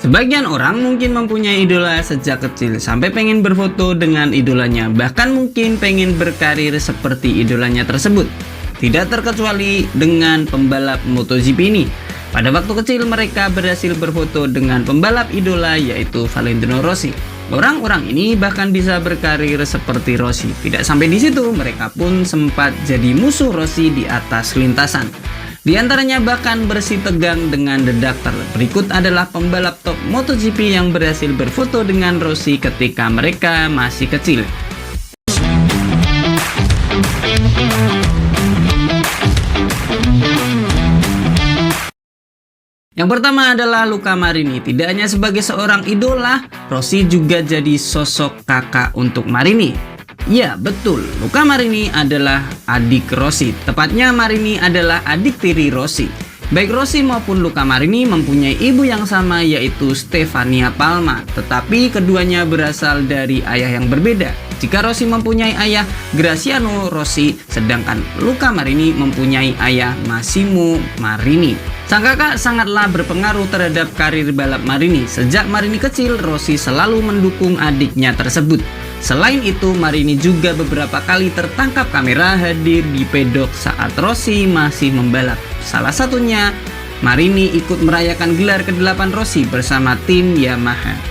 Sebagian orang mungkin mempunyai idola sejak kecil sampai pengen berfoto dengan idolanya, bahkan mungkin pengen berkarir seperti idolanya tersebut. Tidak terkecuali dengan pembalap MotoGP ini. Pada waktu kecil mereka berhasil berfoto dengan pembalap idola yaitu Valentino Rossi. Orang-orang ini bahkan bisa berkarir seperti Rossi. Tidak sampai di situ, mereka pun sempat jadi musuh Rossi di atas lintasan. Di antaranya bahkan bersih tegang dengan The Doctor. Berikut adalah pembalap top MotoGP yang berhasil berfoto dengan Rossi ketika mereka masih kecil. Yang pertama adalah Luca Marini. Tidak hanya sebagai seorang idola, Rossi juga jadi sosok kakak untuk Marini. Ya, betul. Luca Marini adalah adik Rossi. Tepatnya Marini adalah adik tiri Rossi. Baik Rossi maupun Luca Marini mempunyai ibu yang sama yaitu Stefania Palma. Tetapi keduanya berasal dari ayah yang berbeda. Jika Rossi mempunyai ayah Graziano Rossi, sedangkan Luca Marini mempunyai ayah Massimo Marini. Sang kakak sangatlah berpengaruh terhadap karir balap Marini. Sejak Marini kecil, Rossi selalu mendukung adiknya tersebut. Selain itu, Marini juga beberapa kali tertangkap kamera hadir di pedok saat Rossi masih membalap. Salah satunya, Marini ikut merayakan gelar ke-8 Rossi bersama tim Yamaha.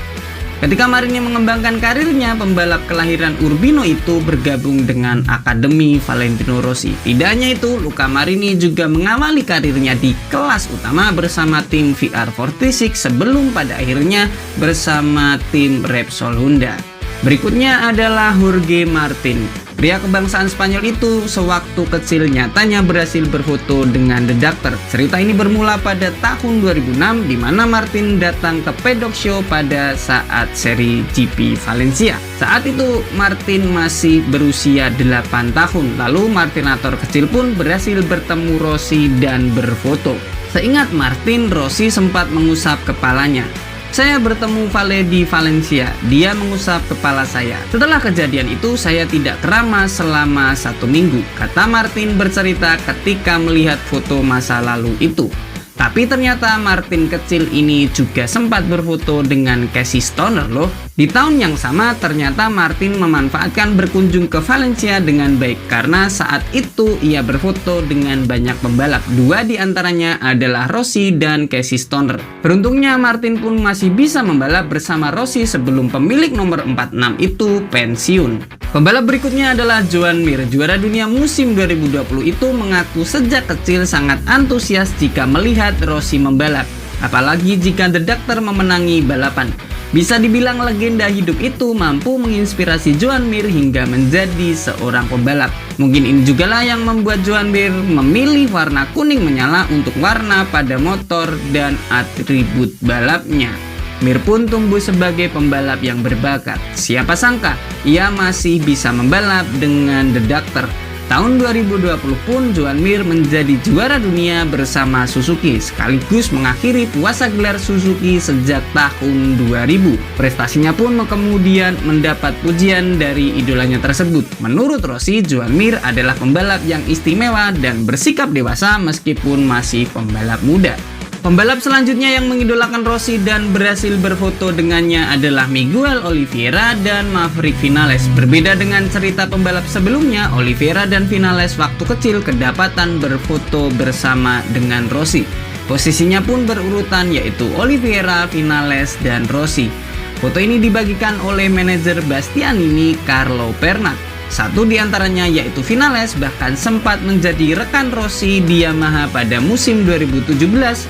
Ketika Marini mengembangkan karirnya, pembalap kelahiran Urbino itu bergabung dengan Akademi Valentino Rossi. Tidak hanya itu, Luca Marini juga mengawali karirnya di kelas utama bersama tim VR46 sebelum pada akhirnya bersama tim Repsol Honda. Berikutnya adalah Jorge Martin. Pria kebangsaan Spanyol itu sewaktu kecil nyatanya berhasil berfoto dengan The Doctor. Cerita ini bermula pada tahun 2006 di mana Martin datang ke pedok show pada saat seri GP Valencia. Saat itu Martin masih berusia 8 tahun. Lalu Martinator kecil pun berhasil bertemu Rossi dan berfoto. Seingat Martin, Rossi sempat mengusap kepalanya. Saya bertemu Vale di Valencia, dia mengusap kepala saya. Setelah kejadian itu, saya tidak keramas selama 1 minggu, kata Martin bercerita ketika melihat foto masa lalu itu. Tapi ternyata Martin kecil ini juga sempat berfoto dengan Casey Stoner loh. Di tahun yang sama ternyata Martin memanfaatkan berkunjung ke Valencia dengan baik karena saat itu ia berfoto dengan banyak pembalap. 2 di antaranya adalah Rossi dan Casey Stoner. Beruntungnya Martin pun masih bisa membalap bersama Rossi sebelum pemilik nomor 46 itu pensiun. Pembalap berikutnya adalah Joan Mir. Juara dunia musim 2020 itu mengaku sejak kecil sangat antusias jika melihat Rossi membalap, apalagi jika The Doctor memenangi balapan. Bisa dibilang legenda hidup itu mampu menginspirasi Joan Mir hingga menjadi seorang pembalap. Mungkin ini juga lah yang membuat Joan Mir memilih warna kuning menyala untuk warna pada motor dan atribut balapnya. Mir pun tumbuh sebagai pembalap yang berbakat. Siapa sangka ia masih bisa membalap dengan The Doctor. Tahun 2020 pun Joan Mir menjadi juara dunia bersama Suzuki sekaligus mengakhiri puasa gelar Suzuki sejak tahun 2000. Prestasinya pun kemudian mendapat pujian dari idolanya tersebut. Menurut Rossi, Joan Mir adalah pembalap yang istimewa dan bersikap dewasa meskipun masih pembalap muda. Pembalap selanjutnya yang mengidolakan Rossi dan berhasil berfoto dengannya adalah Miguel Oliveira dan Maverick Vinales. Berbeda dengan cerita pembalap sebelumnya, Oliveira dan Vinales waktu kecil kedapatan berfoto bersama dengan Rossi. Posisinya pun berurutan yaitu Oliveira, Vinales, dan Rossi. Foto ini dibagikan oleh manajer Bastianini, Carlo Pernat. Satu di antaranya yaitu Vinales bahkan sempat menjadi rekan Rossi di Yamaha pada musim 2017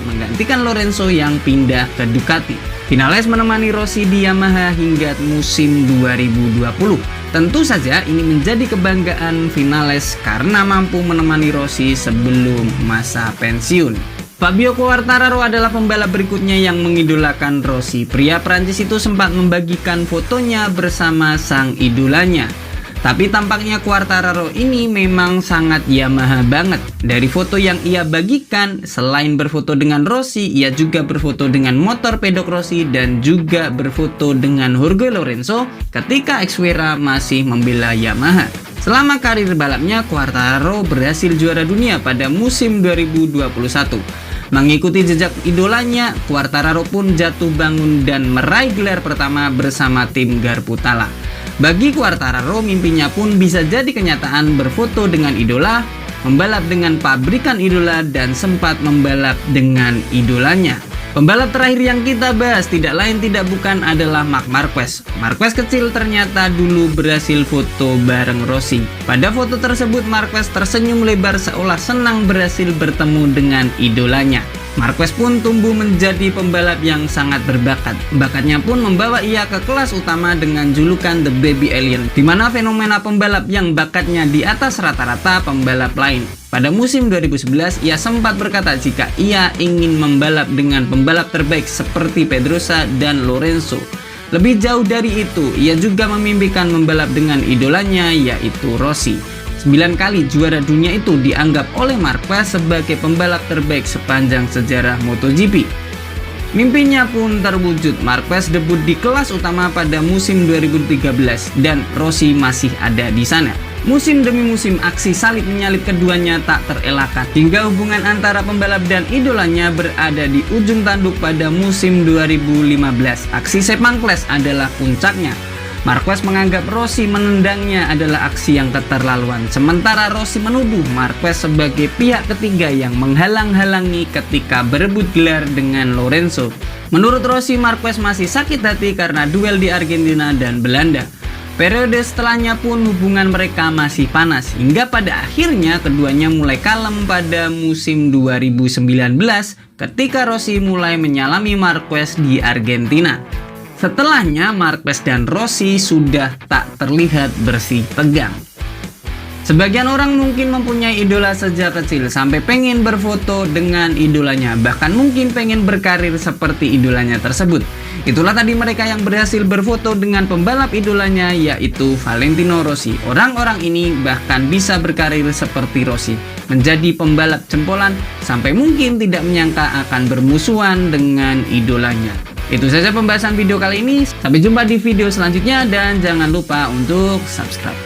menggantikan Lorenzo yang pindah ke Ducati. Vinales menemani Rossi di Yamaha hingga musim 2020. Tentu saja ini menjadi kebanggaan Vinales karena mampu menemani Rossi sebelum masa pensiun. Fabio Quartararo adalah pembalap berikutnya yang mengidolakan Rossi. Pria Prancis itu sempat membagikan fotonya bersama sang idolanya. Tapi tampaknya Quartararo ini memang sangat Yamaha banget. Dari foto yang ia bagikan, selain berfoto dengan Rossi, ia juga berfoto dengan motor pedok Rossi dan juga berfoto dengan Jorge Lorenzo ketika Xvera masih membela Yamaha. Selama karir balapnya, Quartararo berhasil juara dunia pada musim 2021. Mengikuti jejak idolanya, Quartararo pun jatuh bangun dan meraih gelar pertama bersama tim Garputala. Bagi Quartararo, mimpinya pun bisa jadi kenyataan, berfoto dengan idola, membalap dengan pabrikan idola, dan sempat membalap dengan idolanya. Pembalap terakhir yang kita bahas tidak lain tidak bukan adalah Marc Marquez. Marquez kecil ternyata dulu berhasil foto bareng Rossi. Pada foto tersebut Marquez tersenyum lebar seolah senang berhasil bertemu dengan idolanya. Marquez pun tumbuh menjadi pembalap yang sangat berbakat. Bakatnya pun membawa ia ke kelas utama dengan julukan The Baby Alien, di mana fenomena pembalap yang bakatnya di atas rata-rata pembalap lain. Pada musim 2011, ia sempat berkata jika ia ingin membalap dengan pembalap terbaik seperti Pedrosa dan Lorenzo. Lebih jauh dari itu, ia juga memimpikan membalap dengan idolanya yaitu Rossi. 9 kali juara dunia itu dianggap oleh Marquez sebagai pembalap terbaik sepanjang sejarah MotoGP. Mimpinya pun terwujud. Marquez debut di kelas utama pada musim 2013 dan Rossi masih ada di sana. Musim demi musim aksi salib menyalip keduanya tak terelakkan hingga hubungan antara pembalap dan idolanya berada di ujung tanduk pada musim 2015. Aksi Sepangkles adalah puncaknya. Marquez menganggap Rossi menendangnya adalah aksi yang keterlaluan, sementara Rossi menuduh Marquez sebagai pihak ketiga yang menghalang-halangi ketika berebut gelar dengan Lorenzo. Menurut Rossi, Marquez masih sakit hati karena duel di Argentina dan Belanda. Periode setelahnya pun hubungan mereka masih panas, hingga pada akhirnya keduanya mulai kalem pada musim 2019 ketika Rossi mulai menyalami Marquez di Argentina. Setelahnya Marquez dan Rossi sudah tak terlihat bersih tegang. Sebagian orang mungkin mempunyai idola sejak kecil sampai pengen berfoto dengan idolanya, bahkan mungkin pengen berkarir seperti idolanya tersebut. Itulah tadi mereka yang berhasil berfoto dengan pembalap idolanya yaitu Valentino Rossi. Orang-orang ini bahkan bisa berkarir seperti Rossi, menjadi pembalap jempolan sampai mungkin tidak menyangka akan bermusuhan dengan idolanya. Itu saja pembahasan video kali ini. Sampai jumpa di video selanjutnya dan jangan lupa untuk subscribe.